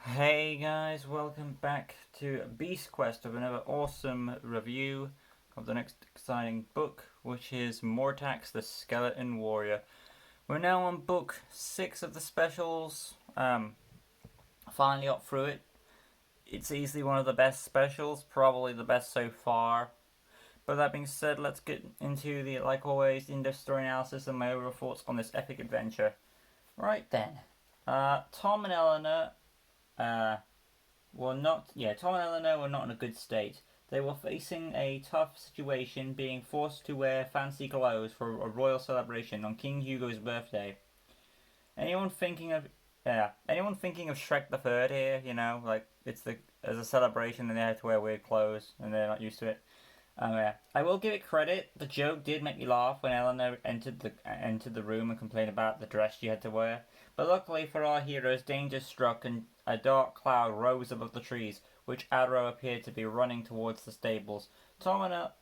Hey guys, welcome back to Beast Quest of another awesome review of the next exciting book, which is Mortaxe the Skeleton Warrior. We're now on book 6 of the specials. Finally got through it. It's easily one of the best specials, probably the best so far. But that being said, let's get into the, like always, in-depth story analysis and my overall thoughts on this epic adventure. Right then. Tom and Eleanor uh, Tom and Eleanor were not in a good state. They were facing a tough situation, being forced to wear fancy clothes for a royal celebration on King Hugo's birthday. Anyone thinking of anyone thinking of Shrek the Third here? You know, like it's the as a celebration and they have to wear weird clothes and they're not used to it. Yeah. I will give it credit. The joke did make me laugh when Eleanor entered the room and complained about the dress she had to wear. But luckily for our heroes, danger struck and a dark cloud rose above the trees, which Adro appeared to be running towards the stables. Tom and El-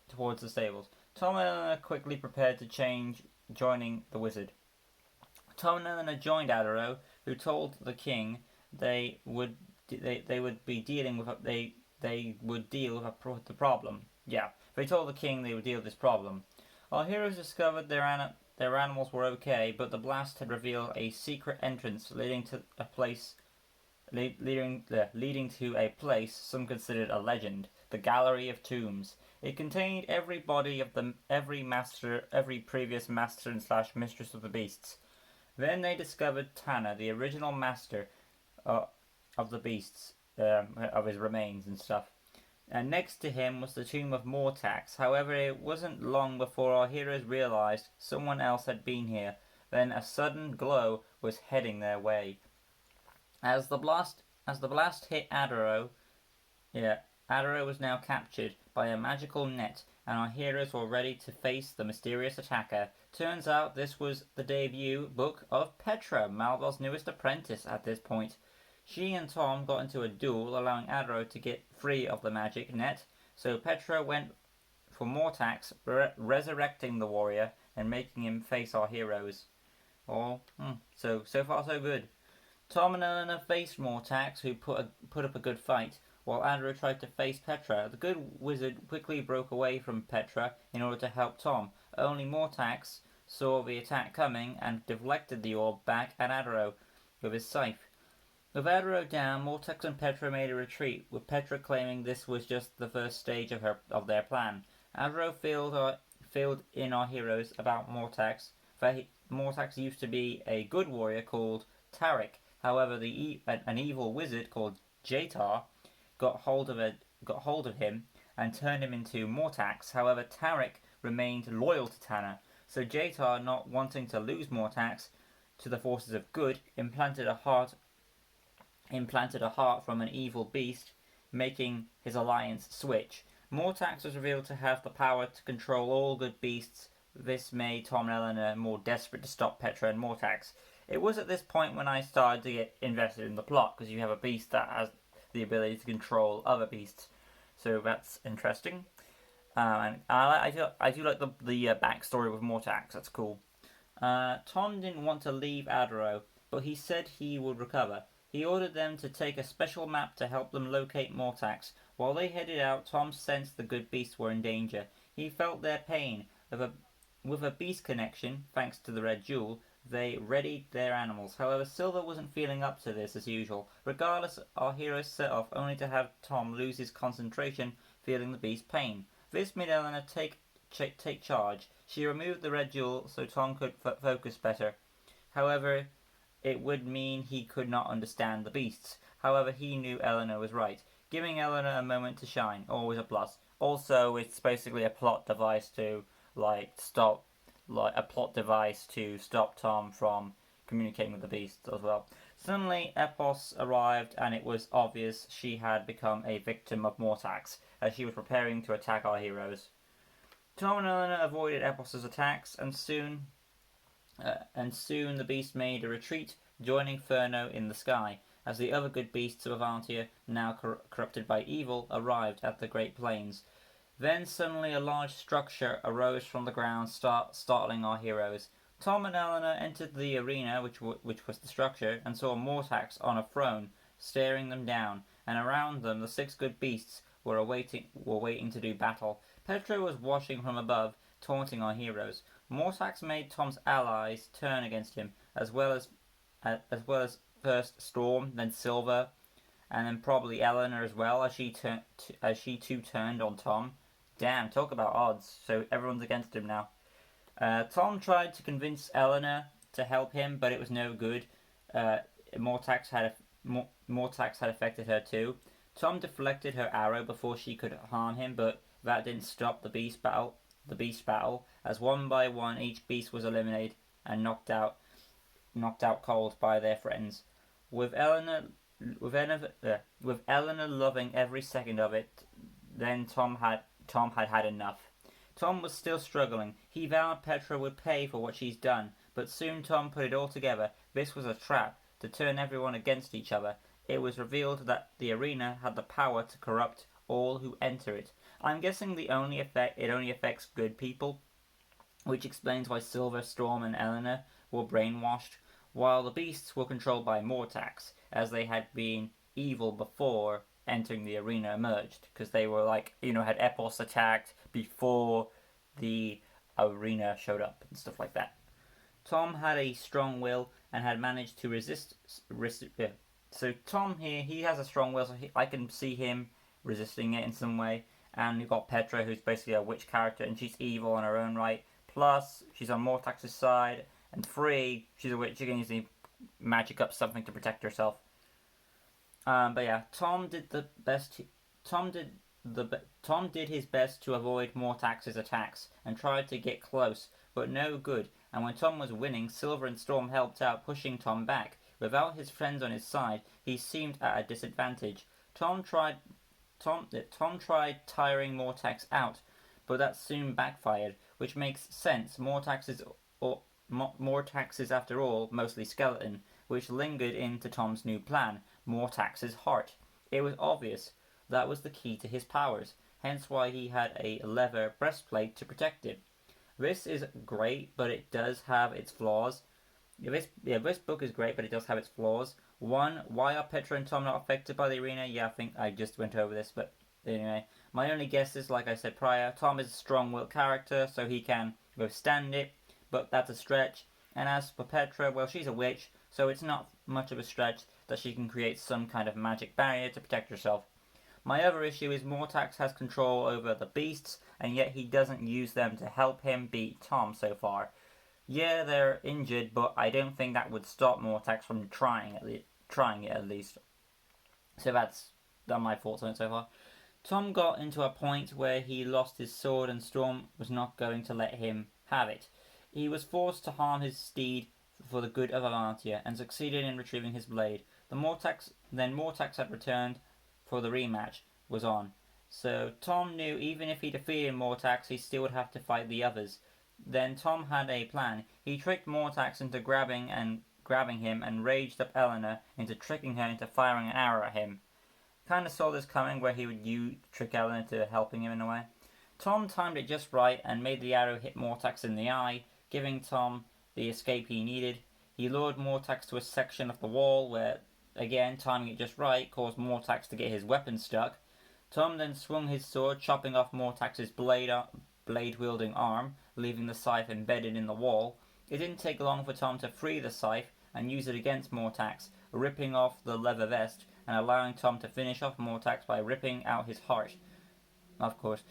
towards the stables. Tom and Eleanor quickly prepared to change, joining the wizard. Tom and Eleanor joined Adro, who told the king they would they would be dealing with they would deal with the problem. Yeah, they told the king they would deal with this problem. Our heroes discovered their animals were okay, but the blast had revealed a secret entrance leading to a place leading to a place some considered a legend, the Gallery of Tombs. It contained every body of every previous master and slash mistress of the beasts. Then they discovered Tanner, the original master uh, of the beasts, of his remains and stuff. And next to him was the tomb of Mortaxe. However, it wasn't long before our heroes realized someone else had been here. Then a sudden glow was heading their way. As the blast hit Adaro, yeah, Adaro was now captured by a magical net, and our heroes were ready to face the mysterious attacker. Turns out this was the debut book of Petra, Malvol's newest apprentice at this point. She and Tom got into a duel, allowing Adaro to get free of the magic net, so Petra went for Mortax, resurrecting the warrior and making him face our heroes. So far so good. Tom and Eleanor faced Mortax, who put up a good fight, while Andrew tried to face Petra. The good wizard quickly broke away from Petra in order to help Tom. Only Mortax saw the attack coming and deflected the orb back at Adro with his scythe. With Adro down, Mortax and Petra made a retreat, with Petra claiming this was just the first stage of their plan. Adro filled in our heroes about Mortax, for Mortax used to be a good warrior called Tarek. However, an evil wizard called Jatar got hold of him and turned him into Mortax. However, Tarek remained loyal to Tanner, so Jatar, not wanting to lose Mortax to the forces of good, implanted a heart from an evil beast, making his alliance switch. Mortax was revealed to have the power to control all good beasts. This made Tom and Eleanor more desperate to stop Petra and Mortax. It was at this point when I started to get invested in the plot, because you have a beast that has the ability to control other beasts. So that's interesting. And I do like the backstory with Mortax. That's cool. Tom didn't want to leave Adaro, but he said he would recover. He ordered them to take a special map to help them locate Mortax. While they headed out, Tom sensed the good beasts were in danger. He felt their pain. With a beast connection, thanks to the red jewel, they readied their animals. However, Silver wasn't feeling up to this as usual. Regardless, our heroes set off only to have Tom lose his concentration, feeling the beast's pain. This made Eleanor take charge. She removed the red jewel so Tom could focus better. However, it would mean he could not understand the beasts. However, he knew Eleanor was right. Giving Eleanor a moment to shine, always a plus. Also, it's basically a plot device to stop Tom from communicating with the beasts as well. Suddenly, Epos arrived, and it was obvious she had become a victim of Mortax, as she was preparing to attack our heroes. Tom and Eleanor avoided Epos's attacks, and soon the beast made a retreat, joining Furno in the sky, as the other good beasts of Avantia, now corrupted by evil, arrived at the Great Plains. Then suddenly a large structure arose from the ground, startling our heroes. Tom and Eleanor entered the arena, which was the structure, and saw Mortax on a throne. staring them down, and around them the 6 good beasts were waiting to do battle. Petra was watching from above, taunting our heroes. Mortaxe made Tom's allies turn against him, as well as first Storm, then Silver, and then probably Eleanor as well, as she too turned on Tom. Damn, talk about odds. So everyone's against him now. Tom tried to convince Eleanor to help him, but it was no good. Mortaxe had affected her too. Tom deflected her arrow before she could harm him, but that didn't stop the beast battle, as one by one each beast was eliminated and knocked out cold by their friends. With Eleanor loving every second of it, then Tom had enough. Tom was still struggling. He vowed Petra would pay for what she's done, but soon Tom put it all together. This was a trap to turn everyone against each other. It was revealed that the arena had the power to corrupt all who enter it. I'm guessing it only affects good people, which explains why Silver, Storm, and Eleanor were brainwashed, while the beasts were controlled by Mortaxe, as they had been evil before entering the arena emerged, because they were had Epos attacked before the arena showed up and stuff like that. Tom had a strong will and had managed to resist. So Tom here, he has a strong will, so I can see him resisting it in some way. And you've got Petra, who's basically a witch character, and she's evil in her own right. Plus, she's on Mortaxe's side, and 3, she's a witch. She can usually magic up something to protect herself. But yeah, Tom did his best to avoid Mortaxe's attacks and tried to get close, but no good. And when Tom was winning, Silver and Storm helped out, pushing Tom back. Without his friends on his side, he seemed at a disadvantage. Tom tried tiring Mortaxe out, but that soon backfired, which makes sense. Mortaxe is, after all, mostly skeleton, which lingered into Tom's new plan, Mortaxe's heart. It was obvious that was the key to his powers, hence why he had a leather breastplate to protect it. This is great, but it does have its flaws. This book is great, but it does have its flaws. 1, why are Petra and Tom not affected by the arena? Yeah, I think I just went over this, but anyway. My only guess is, like I said prior, Tom is a strong-willed character, so he can withstand it, but that's a stretch. And as for Petra, well, she's a witch, so it's not much of a stretch that she can create some kind of magic barrier to protect herself. My other issue is Mortaxe has control over the beasts, and yet he doesn't use them to help him beat Tom so far. Yeah, they're injured, but I don't think that would stop Mortaxe from trying it at least. So that's my thoughts on it so far. Tom got into a point where he lost his sword and Storm was not going to let him have it. He was forced to harm his steed for the good of Avantia and succeeded in retrieving his blade. Mortaxe had returned for the rematch was on. So Tom knew even if he defeated Mortaxe, he still would have to fight the others. Then Tom had a plan. He tricked Mortaxe into grabbing him and raged up Eleanor into tricking her into firing an arrow at him. Kinda saw this coming where he would trick Eleanor to helping him in a way. Tom timed it just right and made the arrow hit Mortaxe in the eye, giving Tom the escape he needed. He lured Mortaxe to a section of the wall where, again, timing it just right, caused Mortaxe to get his weapon stuck. Tom then swung his sword, chopping off Mortaxe's blade-wielding arm, leaving the scythe embedded in the wall. It didn't take long for Tom to free the scythe and use it against Mortaxe, ripping off the leather vest and allowing Tom to finish off Mortaxe by ripping out his heart. Of course.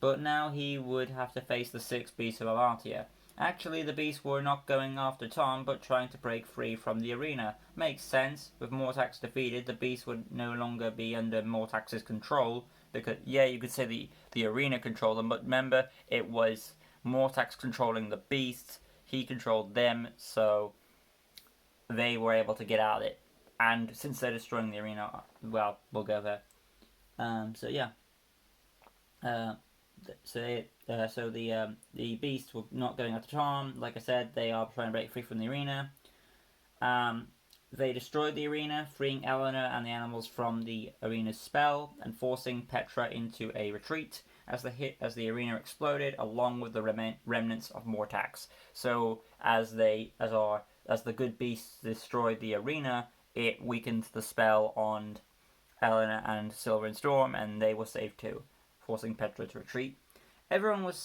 But now he would have to face the 6 beasts of Avantia. Actually, the beasts were not going after Tom, but trying to break free from the arena. Makes sense. With Mortaxe defeated, the beasts would no longer be under Mortaxe's control. Because, yeah, you could say the arena controlled them, but remember, it was Mortaxe controlling the beasts. He controlled them, so they were able to get out of it. And since they're destroying the arena, well, we'll go there. So yeah. So the beasts were not going after Tom. Like I said, they are trying to break free from the arena. They destroyed the arena, freeing Eleanor and the animals from the arena's spell and forcing Petra into a retreat as the arena exploded, along with the remnants of Mortaxe. So as the good beasts destroyed the arena, it weakened the spell on Eleanor and Silver and Storm, and they were saved too, forcing Petra to retreat. Everyone was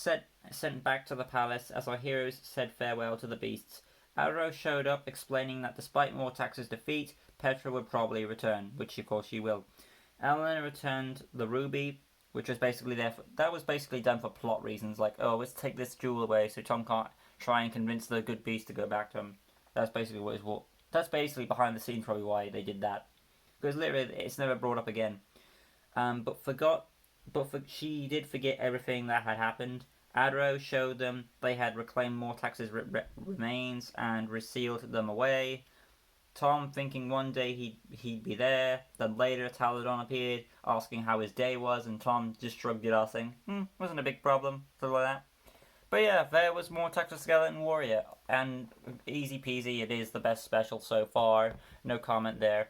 sent back to the palace as our heroes said farewell to the beasts. Alro showed up, explaining that despite Mortaxe's defeat, Petra would probably return, which of course she will. Eleanor returned the ruby, which was basically that was basically done for plot reasons, like, oh, let's take this jewel away so Tom can't try and convince the good beast to go back to him. That's basically that's basically behind the scenes probably why they did that, because literally it's never brought up again. She did forget everything that had happened. Adro showed them they had reclaimed Mortax's remains and resealed them away. Tom thinking one day he'd be there. Then later Taladon appeared, asking how his day was, and Tom just shrugged it off, saying, wasn't a big problem, something like that. But yeah, there was Mortaxe the Skeleton Warrior, and easy peasy, it is the best special so far. No comment there.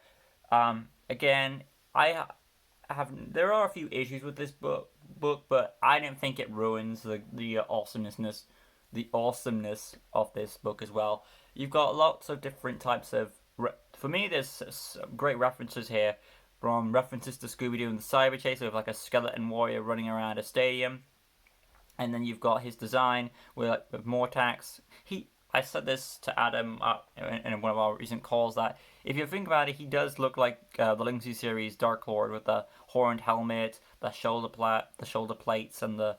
Again, there are a few issues with this book, but I don't think it ruins the awesomeness of this book as well. You've got lots of different types of. For me, there's great references here, from references to Scooby-Doo and the Cyber Chase, with like a skeleton warrior running around a stadium, and then you've got his design with Mortaxe. I said this to Adam in one of our recent calls, that if you think about it, he does look like the Lynxy series Dark Lord, with the horned helmet, the shoulder plates, and the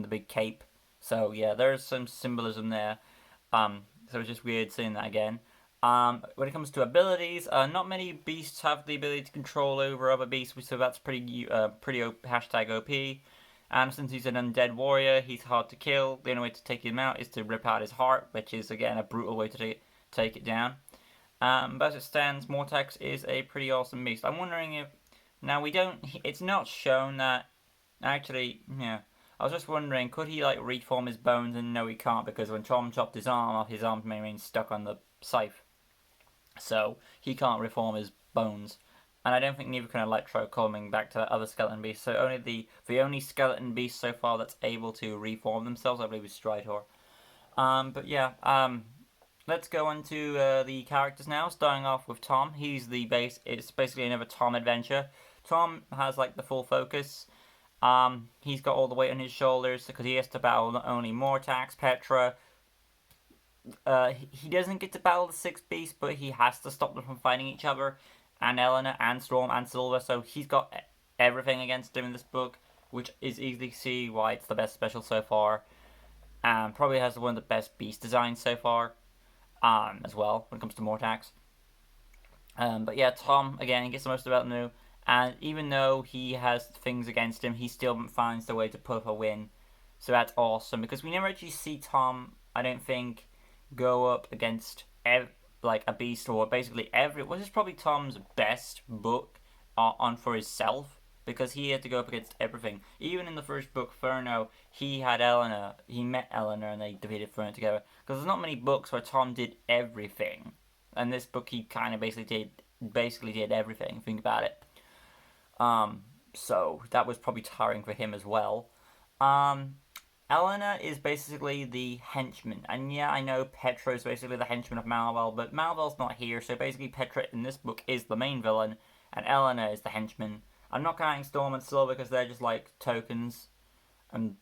big cape. So yeah, there's some symbolism there. So it's just weird seeing that again. When it comes to abilities, not many beasts have the ability to control over other beasts, so that's pretty hashtag OP. And since he's an undead warrior, he's hard to kill. The only way to take him out is to rip out his heart, which is, again, a brutal way to take it down. But as it stands, Mortaxe is a pretty awesome beast. I'm wondering if... Now, it's not shown that... Actually, yeah. I was just wondering, could he, reform his bones? And no, he can't, because when Tom chopped his arm off, his arm remains stuck on the scythe. So, he can't reform his bones. And I don't think neither can Electro, coming back to that other skeleton beast. So the only skeleton beast so far that's able to reform themselves, I believe, is Stritor. But yeah, let's go on to the characters now. Starting off with Tom. He's the base. It's basically another Tom adventure. Tom has the full focus. He's got all the weight on his shoulders because he has to battle not only Mortaxe, Petra. He doesn't get to battle the sixth beast, but he has to stop them from fighting each other. And Eleanor, and Storm, and Silver, so he's got everything against him in this book, which is easy to see why it's the best special so far. Probably has one of the best beast designs so far, as well, when it comes to Mortaxe. But yeah, Tom, again, he gets the most about new, and even though he has things against him, he still finds the way to pull a win. So that's awesome, because we never actually see Tom, I don't think, go up against a beast, or basically which is probably Tom's best book on for himself, because he had to go up against everything. Even in the first book, Furno, he met Eleanor, and they defeated Furno together. Because there's not many books where Tom did everything, and this book he kind of basically did everything. Think about it. So that was probably tiring for him as well. Eleanor is basically the henchman, and yeah, I know Petra is basically the henchman of Malvel, but Malvel's not here, so basically Petra in this book is the main villain, and Eleanor is the henchman. I'm not counting Storm and Silver because they're just tokens, and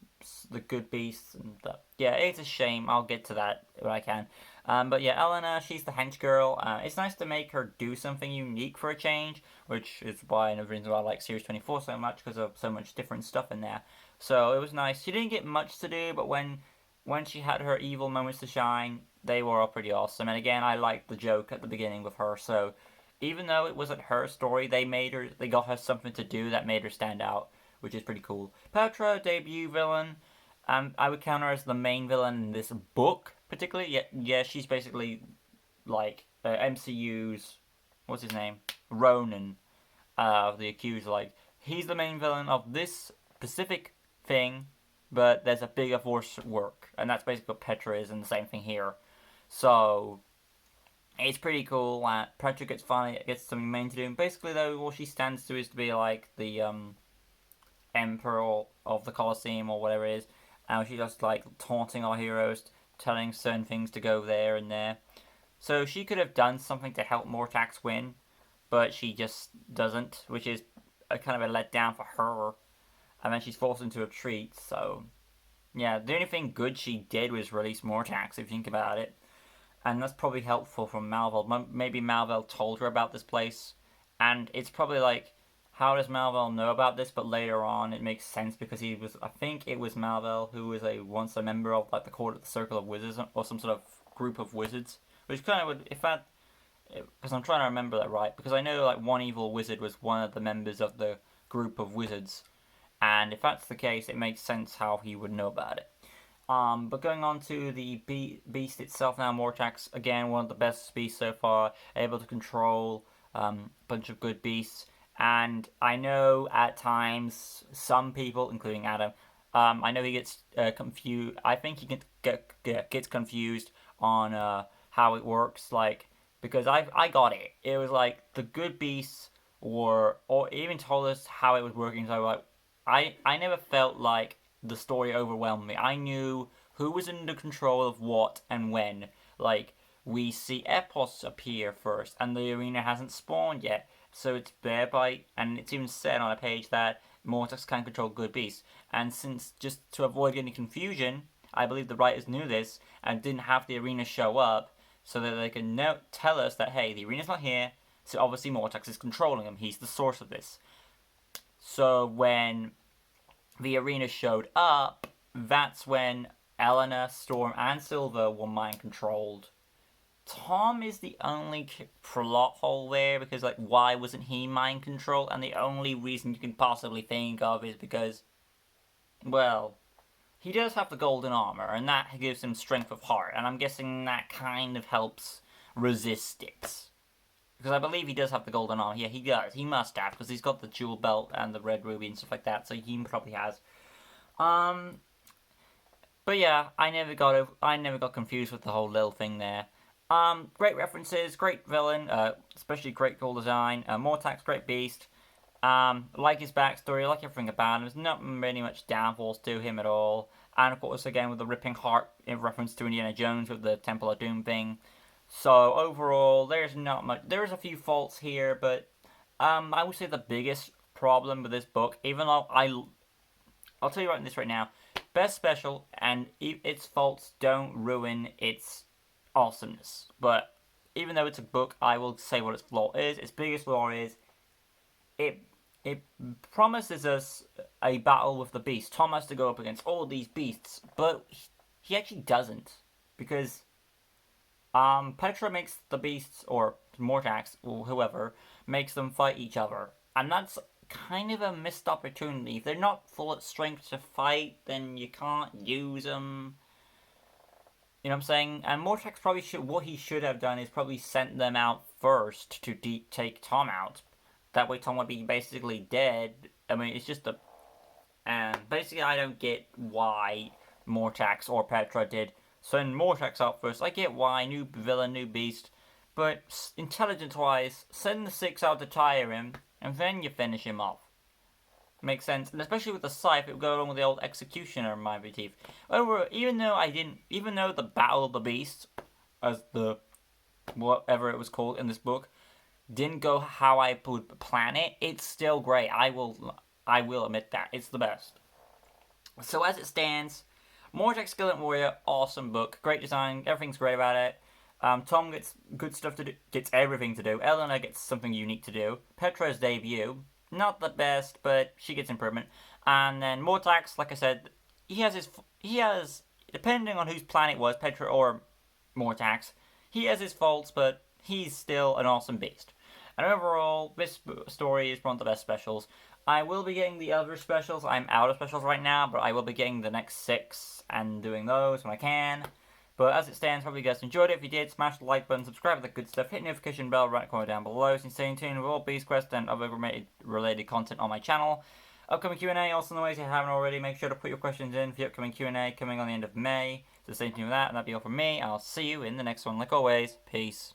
the good beasts, and yeah, it's a shame. I'll get to that when I can. But yeah, Eleanor, she's the hench girl. It's nice to make her do something unique for a change, which is why another reason why I like Series 24 so much, because of so much different stuff in there. So it was nice. She didn't get much to do, but when she had her evil moments to shine, they were all pretty awesome. And again, I liked the joke at the beginning with her. So even though it wasn't her story, they got her something to do that made her stand out, which is pretty cool. Petra, debut villain. I would count her as the main villain in this book, particularly. Yeah, she's basically MCU's, what's his name? Ronan, the Accuser. He's the main villain of this specific thing, but there's a bigger force at work, and that's basically what Petra is, and the same thing here. So it's pretty cool. Petra gets something main to do, and basically though, all she stands to is to be the emperor of the Colosseum or whatever it is. And she's just taunting our heroes, telling certain things to go there and there. So she could have done something to help Mortaxe win, but she just doesn't, which is a kind of a letdown for her. And then she's forced into a retreat, so... Yeah, the only thing good she did was release Mortaxe, if you think about it. And that's probably helpful from Malvel. Maybe Malvel told her about this place. And it's probably like, how does Malvel know about this? But later on, it makes sense because he was... I think it was Malvel who was once a member of like the Court of the Circle of Wizards, or some sort of group of wizards. Which kind of would... If that... Because I'm trying to remember that right. Because I know like one evil wizard was one of the members of the group of wizards. And if that's the case, it makes sense how he would know about it. But going on to the beast itself now, Mortaxe, again, one of the best beasts so far, able to control a bunch of good beasts. And I know at times, some people, including Adam, I know he gets confused. I think he gets confused on how it works, like, because I got it. It was like, the good beasts were, or even told us how it was working, so I was like, I never felt like the story overwhelmed me. I knew who was under control of what and when. Like, we see Epos appear first, and the arena hasn't spawned yet. So it's thereby, and it's even said on a page that Mortaxe can control good beasts. And since, just to avoid any confusion, I believe the writers knew this, and didn't have the arena show up, so that they can tell us that, hey, the arena's not here, so obviously Mortaxe is controlling him. He's the source of this. So when the arena showed up, that's when Eleanor, Storm, and Silver were mind-controlled. Tom is the only plot hole there, because, like, why wasn't he mind-controlled? And the only reason you can possibly think of is because, well, he does have the golden armor, and that gives him strength of heart, and I'm guessing that kind of helps resist it. Because I believe he does have the golden armor. Yeah, he does. He must have, because he's got the jewel belt and the red ruby and stuff like that, so he probably has. But yeah, I never got confused with the whole little thing there. Great references, great villain, especially great cool design. Mortaxe, great beast. Like his backstory, like everything about him. There's not really much downfalls to him at all. And of course, again, with the ripping heart in reference to Indiana Jones with the Temple of Doom thing. So overall, there's not much. There's a few faults here, but I would say the biggest problem with this book, even though I'll tell you this right now, best special and its faults don't ruin its awesomeness. But even though it's a book, I will say what its flaw is. Its biggest flaw is it promises us a battle with the beast. Tom has to go up against all these beasts, but he actually doesn't, because Petra makes the beasts, or Mortaxe, or whoever, makes them fight each other. And that's kind of a missed opportunity. If they're not full at strength to fight, then you can't use them. You know what I'm saying? And Mortaxe probably what he should have done is probably sent them out first to take Tom out. That way Tom would be basically dead. I mean, it's just and basically I don't get why Mortaxe or Petra did send Mortaxe out first. I get why, new villain, new beast, but intelligence-wise, send the 6 out to tire him, and then you finish him off. Makes sense, and especially with the scythe, it would go along with the old executioner in my motif. Even though the Battle of the Beasts, as the whatever it was called in this book, didn't go how I would plan it, it's still great. I will admit that it's the best. So as it stands, Mortaxe Skeleton Warrior, awesome book, great design, everything's great about it. Tom gets good stuff to do, gets everything to do. Eleanor gets something unique to do. Petra's debut, not the best, but she gets improvement. And then Mortaxe, like I said, he has depending on whose plan it was, Petra or Mortaxe, he has his faults, but he's still an awesome beast. And overall, this story is one of the best specials. I will be getting the other specials. I'm out of specials right now, but I will be getting the next 6 and doing those when I can. But as it stands, hope you guys enjoyed it. If you did, smash the like button, subscribe for the good stuff, hit the notification bell right corner down below, so you can stay tuned with all Beast Quest and other related content on my channel. Upcoming Q&A, also in the ways if you haven't already, make sure to put your questions in for the upcoming Q&A coming on the end of May. So stay tuned with that, and that'll be all from me. I'll see you in the next one. Like always, peace.